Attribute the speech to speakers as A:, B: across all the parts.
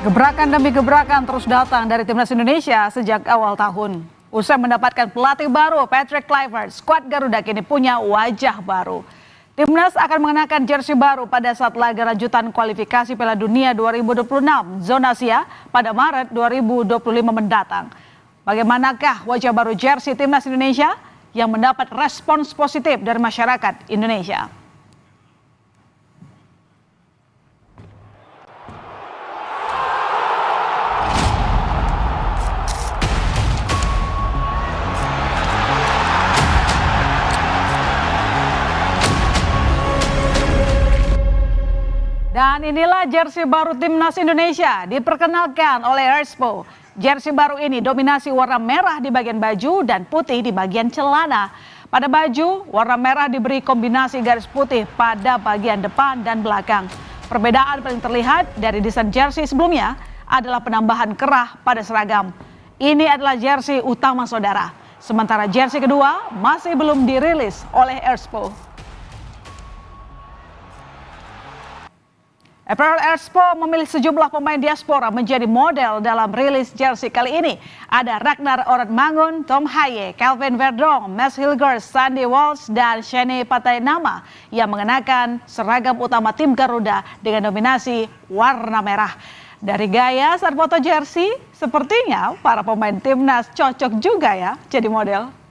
A: Gebrakan demi gebrakan terus datang dari timnas Indonesia sejak awal tahun. Usai mendapatkan pelatih baru Patrick Kluivert, skuad Garuda kini punya wajah baru. Timnas akan mengenakan jersey baru pada saat laga lanjutan kualifikasi Piala Dunia 2026 zona Asia pada Maret 2025 mendatang. Bagaimanakah wajah baru jersey timnas Indonesia yang mendapat respons positif dari masyarakat Indonesia? Dan inilah jersey baru timnas Indonesia diperkenalkan oleh Erspo. Jersey baru ini dominasi warna merah di bagian baju dan putih di bagian celana. Pada baju, warna merah diberi kombinasi garis putih pada bagian depan dan belakang. Perbedaan paling terlihat dari desain jersey sebelumnya adalah penambahan kerah pada seragam. Ini adalah jersey utama saudara. Sementara jersey kedua masih belum dirilis oleh Erspo. Apparel Erspo memilih sejumlah pemain diaspora menjadi model dalam rilis jersey kali ini. Ada Ragnar Oratmangun, Tom Haye, Calvin Verdong, Mads Hilgers, Sandy Walsh, dan Shane Patainama yang mengenakan seragam utama tim Garuda dengan dominasi warna merah. Dari gaya saat foto jersey, sepertinya para pemain timnas cocok juga ya jadi model.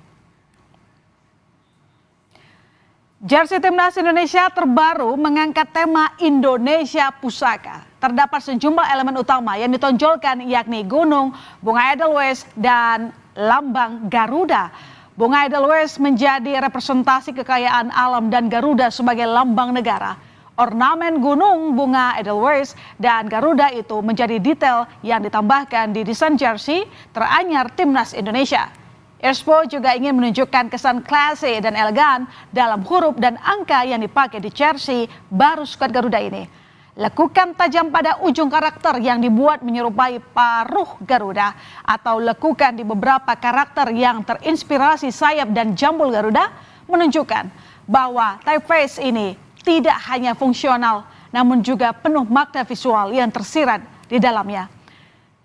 A: Jersey timnas Indonesia terbaru mengangkat tema Indonesia Pusaka. Terdapat sejumlah elemen utama yang ditonjolkan yakni gunung, bunga Edelweiss, dan lambang Garuda. Bunga Edelweiss menjadi representasi kekayaan alam dan Garuda sebagai lambang negara. Ornamen gunung, bunga Edelweiss, dan Garuda itu menjadi detail yang ditambahkan di desain jersey teranyar timnas Indonesia. Erspo juga ingin menunjukkan kesan classy dan elegan dalam huruf dan angka yang dipakai di jersey baru skuad Garuda ini. Lekukan tajam pada ujung karakter yang dibuat menyerupai paruh Garuda atau lekukan di beberapa karakter yang terinspirasi sayap dan jambul Garuda menunjukkan bahwa typeface ini tidak hanya fungsional namun juga penuh makna visual yang tersirat di dalamnya.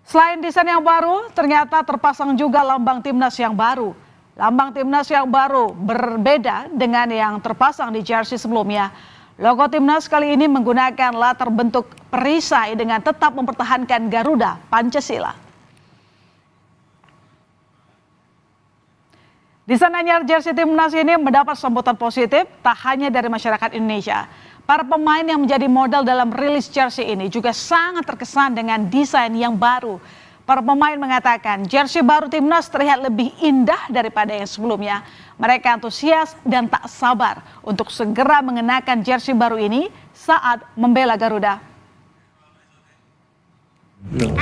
A: Selain desain yang baru, ternyata terpasang juga lambang timnas yang baru. Lambang timnas yang baru berbeda dengan yang terpasang di jersey sebelumnya. Logo timnas kali ini menggunakan latar bentuk perisai dengan tetap mempertahankan Garuda Pancasila. Desain anyar jersey timnas ini mendapat sambutan positif tak hanya dari masyarakat Indonesia. Para pemain yang menjadi model dalam rilis jersey ini juga sangat terkesan dengan desain yang baru. Para pemain mengatakan jersey baru timnas terlihat lebih indah daripada yang sebelumnya. Mereka antusias dan tak sabar untuk segera mengenakan jersey baru ini saat membela Garuda.
B: No.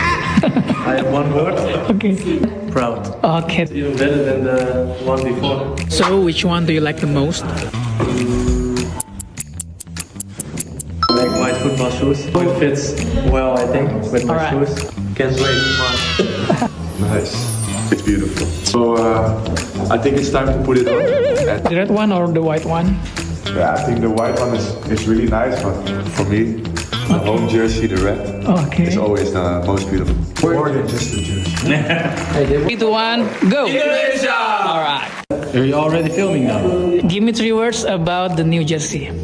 B: I have one word.
C: Okay.
B: Proud.
C: Okay.
B: Even better than the one before.
C: So which one do you like the most?
B: Like white football shoes. It fits well, I think, with my
C: Alright.
B: shoes. Can't wait.
D: Nice. It's beautiful. So I think it's time to put it on.
C: The red one or the white one?
D: Yeah, I think the white one is really nice, but for me, the home jersey, the red,
C: Okay.
D: is always the most beautiful. More than just the jersey.
C: 3, 2, 1, go! Indonesia! Alright.
B: Are you already filming now?
C: Give me 3 words about the new jersey.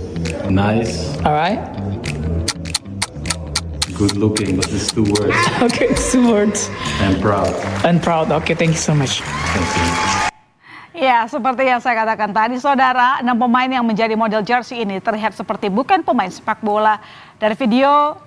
B: Nice.
C: Alright.
B: Good looking, but it's 2 words.
C: Okay, 2 words.
B: And proud.
C: And proud. Okay, thank you so much.
B: Thank you.
A: Ya, seperti yang saya katakan tadi, saudara, 6 pemain yang menjadi model jersey ini terlihat seperti bukan pemain sepak bola. Dari video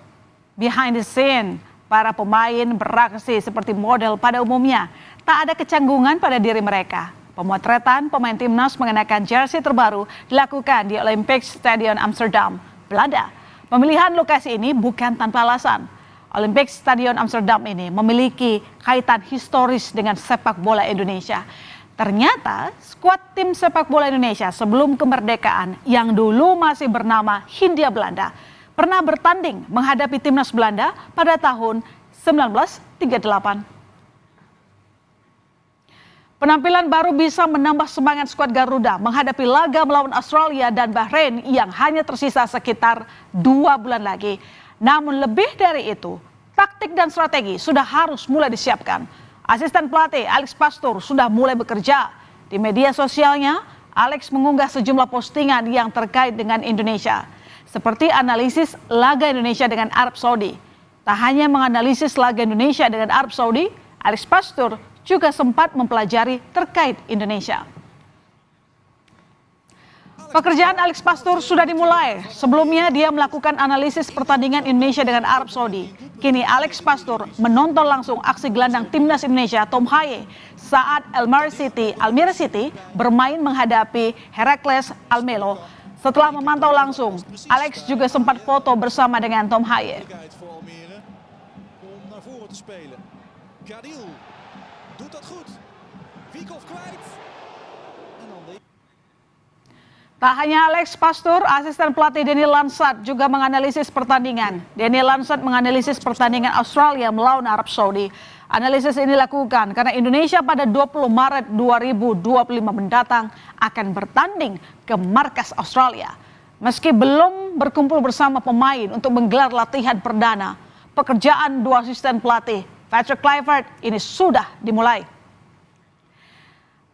A: behind the scene, para pemain beraksi seperti model pada umumnya. Tak ada kecanggungan pada diri mereka. Pemotretan pemain timnas mengenakan jersey terbaru dilakukan di Olympic Stadion Amsterdam, Belanda. Pemilihan lokasi ini bukan tanpa alasan. Olympic Stadion Amsterdam ini memiliki kaitan historis dengan sepak bola Indonesia. Ternyata skuad tim sepak bola Indonesia sebelum kemerdekaan yang dulu masih bernama Hindia Belanda pernah bertanding menghadapi timnas Belanda pada tahun 1938. Penampilan baru bisa menambah semangat skuad Garuda menghadapi laga melawan Australia dan Bahrain yang hanya tersisa sekitar 2 bulan lagi. Namun lebih dari itu, taktik dan strategi sudah harus mulai disiapkan. Asisten pelatih Alex Pastoor sudah mulai bekerja. Di media sosialnya, Alex mengunggah sejumlah postingan yang terkait dengan Indonesia, seperti analisis laga Indonesia dengan Arab Saudi. Tak hanya menganalisis laga Indonesia dengan Arab Saudi, Alex Pastoor juga sempat mempelajari terkait Indonesia. Pekerjaan Alex Pastoor sudah dimulai. Sebelumnya dia melakukan analisis pertandingan Indonesia dengan Arab Saudi. Kini Alex Pastoor menonton langsung aksi gelandang timnas Indonesia Tom Haye saat Almere City bermain menghadapi Heracles Almelo. Setelah memantau langsung, Alex juga sempat foto bersama dengan Tom Haye. Tak hanya Alex Pastoor, asisten pelatih Denny Lansat juga menganalisis pertandingan. Denny Lansat menganalisis pertandingan Australia melawan Arab Saudi. Analisis ini dilakukan karena Indonesia pada 20 Maret 2025 mendatang akan bertanding ke markas Australia. Meski belum berkumpul bersama pemain untuk menggelar latihan perdana, pekerjaan dua asisten pelatih Patrick Kluivert ini sudah dimulai.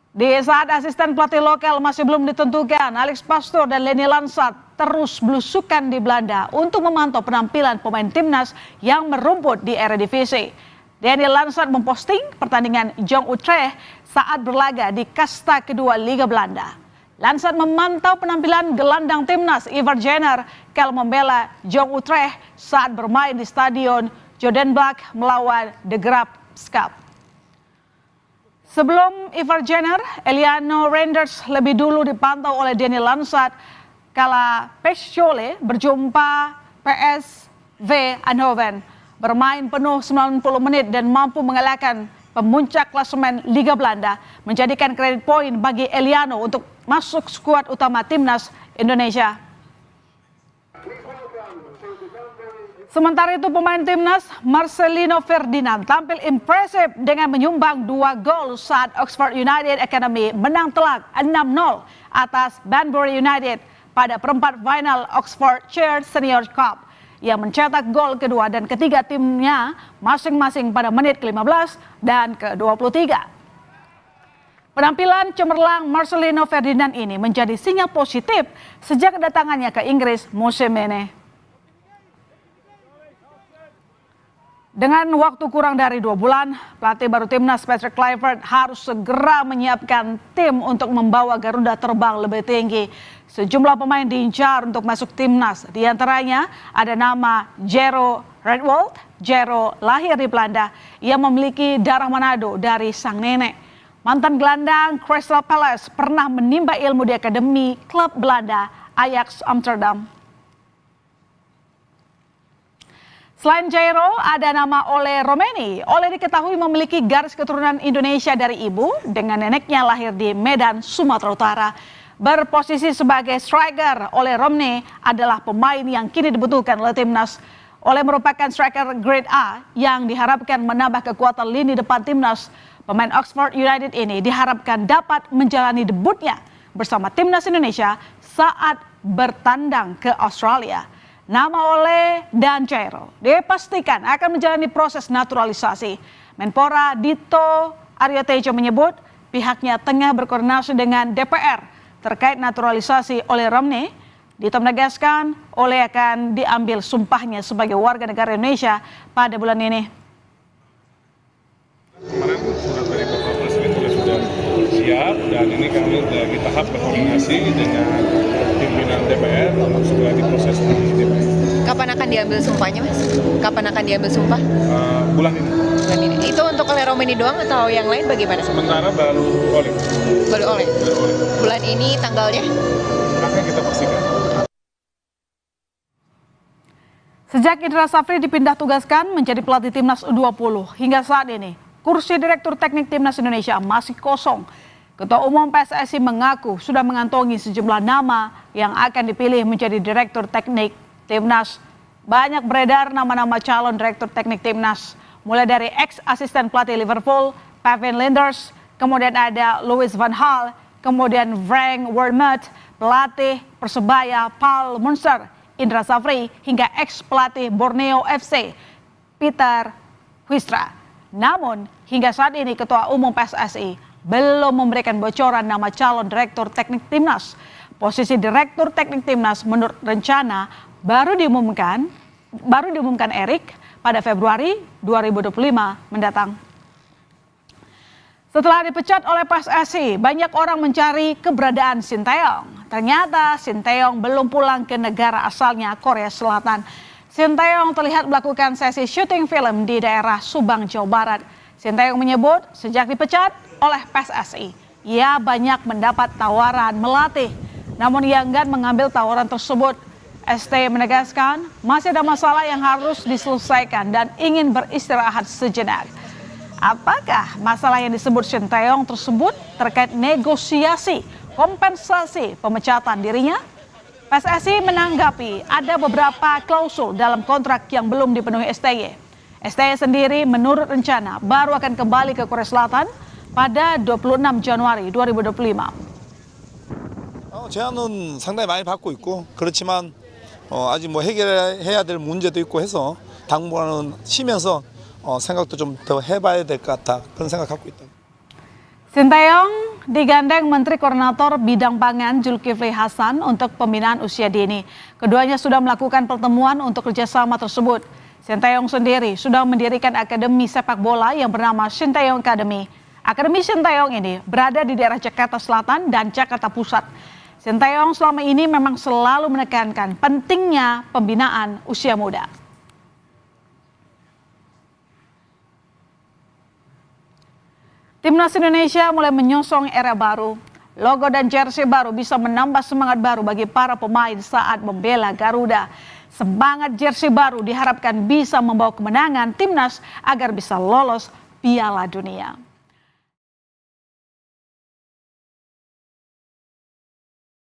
A: Di saat asisten pelatih lokal masih belum ditentukan, Alex Pastoor dan Denny Lansat terus belusukan di Belanda untuk memantau penampilan pemain timnas yang merumput di Eredivisie. Denny Lansat memposting pertandingan Jong Utrecht saat berlaga di kasta kedua Liga Belanda. Lansat memantau penampilan gelandang timnas Ivar Jenner kala membela Jong Utrecht saat bermain di Stadion Jodenbach melawan De Graafschap. Sebelum Ivar Jenner, Eliano Reinders lebih dulu dipantau oleh Denny Lansat kala Pexjole berjumpa PSV Eindhoven. Bermain penuh 90 menit dan mampu mengalahkan pemuncak klasemen Liga Belanda, menjadikan kredit poin bagi Eliano untuk masuk skuad utama timnas Indonesia. Sementara itu pemain timnas Marcelino Ferdinand tampil impresif dengan menyumbang 2 gol saat Oxford United Academy menang telak 6-0 atas Banbury United pada perempat final Oxford Shire Senior Cup. Ia mencetak gol kedua dan ketiga timnya masing-masing pada menit ke-15 dan ke-23. Penampilan cemerlang Marcelino Ferdinand ini menjadi sinyal positif sejak kedatangannya ke Inggris musim ini. Dengan waktu kurang dari 2 bulan, pelatih baru timnas Patrick Kluivert harus segera menyiapkan tim untuk membawa Garuda terbang lebih tinggi. Sejumlah pemain diincar untuk masuk timnas. Di antaranya ada nama Jero Redwold. Jero lahir di Belanda. Ia memiliki darah Manado dari sang nenek. Mantan gelandang Crystal Palace pernah menimba ilmu di akademi klub Belanda Ajax Amsterdam. Selain Jairo, ada nama Ole Romeni. Ole diketahui memiliki garis keturunan Indonesia dari ibu dengan neneknya lahir di Medan, Sumatera Utara. Berposisi sebagai striker, Ole Romeni adalah pemain yang kini dibutuhkan oleh timnas. Ole merupakan striker grade A yang diharapkan menambah kekuatan lini depan timnas. Pemain Oxford United ini diharapkan dapat menjalani debutnya bersama timnas Indonesia saat bertandang ke Australia. Nama Ole dan Jairo dipastikan akan menjalani proses naturalisasi. Menpora Dito Aryo Tejo menyebut pihaknya tengah berkoordinasi dengan DPR terkait naturalisasi Ole Romeni. Dito menegaskan Ole akan diambil sumpahnya sebagai warga negara Indonesia pada bulan ini.
E: Kemarin surat dari Bapak Presiden sudah siap dan ini kami lagi tahap berkoordinasi dengan pimpinan DPR untuk segera diproses di DPR.
F: Kapan akan diambil sumpahnya, Mas? Kapan akan diambil sumpah?
E: Bulan ini.
F: Bulan ini. Itu untuk Ole Romeni doang atau yang lain bagaimana?
E: Sementara baru oleh.
F: Baru Ole. Bulan ini tanggalnya?
E: Akan kita pastikan.
A: Sejak Indra Safri dipindah tugaskan menjadi pelatih timnas U20 hingga saat ini, kursi Direktur Teknik Timnas Indonesia masih kosong. Ketua Umum PSSI mengaku sudah mengantongi sejumlah nama yang akan dipilih menjadi Direktur Teknik Timnas. Banyak beredar nama-nama calon Direktur Teknik Timnas, mulai dari ex-asisten pelatih Liverpool, Pavin Linders, kemudian ada Louis van Gaal, kemudian Frank Wormuth, pelatih Persebaya Paul Munster, Indra Safri, hingga ex-pelatih Borneo FC, Peter Huistra. Namun hingga saat ini Ketua Umum PSSI belum memberikan bocoran nama calon Direktur Teknik Timnas. Posisi Direktur Teknik Timnas menurut rencana baru diumumkan Erik pada Februari 2025 mendatang. Setelah dipecat oleh PSSI, banyak orang mencari keberadaan Sinteyong. Ternyata Sinteyong belum pulang ke negara asalnya, Korea Selatan. Sinteyong terlihat melakukan sesi syuting film di daerah Subang, Jawa Barat. Sinteyong menyebut sejak dipecat oleh PSSI, ia banyak mendapat tawaran melatih. Namun ia enggan mengambil tawaran tersebut. ST menegaskan masih ada masalah yang harus diselesaikan dan ingin beristirahat sejenak. Apakah masalah yang disebut Sinteyong tersebut terkait negosiasi kompensasi pemecatan dirinya? PSSI menanggapi ada beberapa klausul dalam kontrak yang belum dipenuhi STY. STY sendiri menurut rencana baru akan kembali ke Korea Selatan pada 26 Januari 2025.
G: 제안은 상당히 많이 받고 있고 그렇지만 아직 뭐 해결해야 될 문제도 있고 해서 당분간은 쉬면서 생각도 좀 더 해봐야 될 것 같다 그런 생각 갖고 있다.
A: Sinteyong digandeng Menteri Koordinator Bidang Pangan Zulkifli Hasan untuk pembinaan usia dini. Keduanya sudah melakukan pertemuan untuk kerjasama tersebut. Sinteyong sendiri sudah mendirikan akademi sepak bola yang bernama Sinteyong Academy. Akademi Sinteyong ini berada di daerah Jakarta Selatan dan Jakarta Pusat. Sinteyong selama ini memang selalu menekankan pentingnya pembinaan usia muda. Timnas Indonesia mulai menyongsong era baru. Logo dan jersey baru bisa menambah semangat baru bagi para pemain saat membela Garuda. Semangat jersey baru diharapkan bisa membawa kemenangan timnas agar bisa lolos Piala Dunia.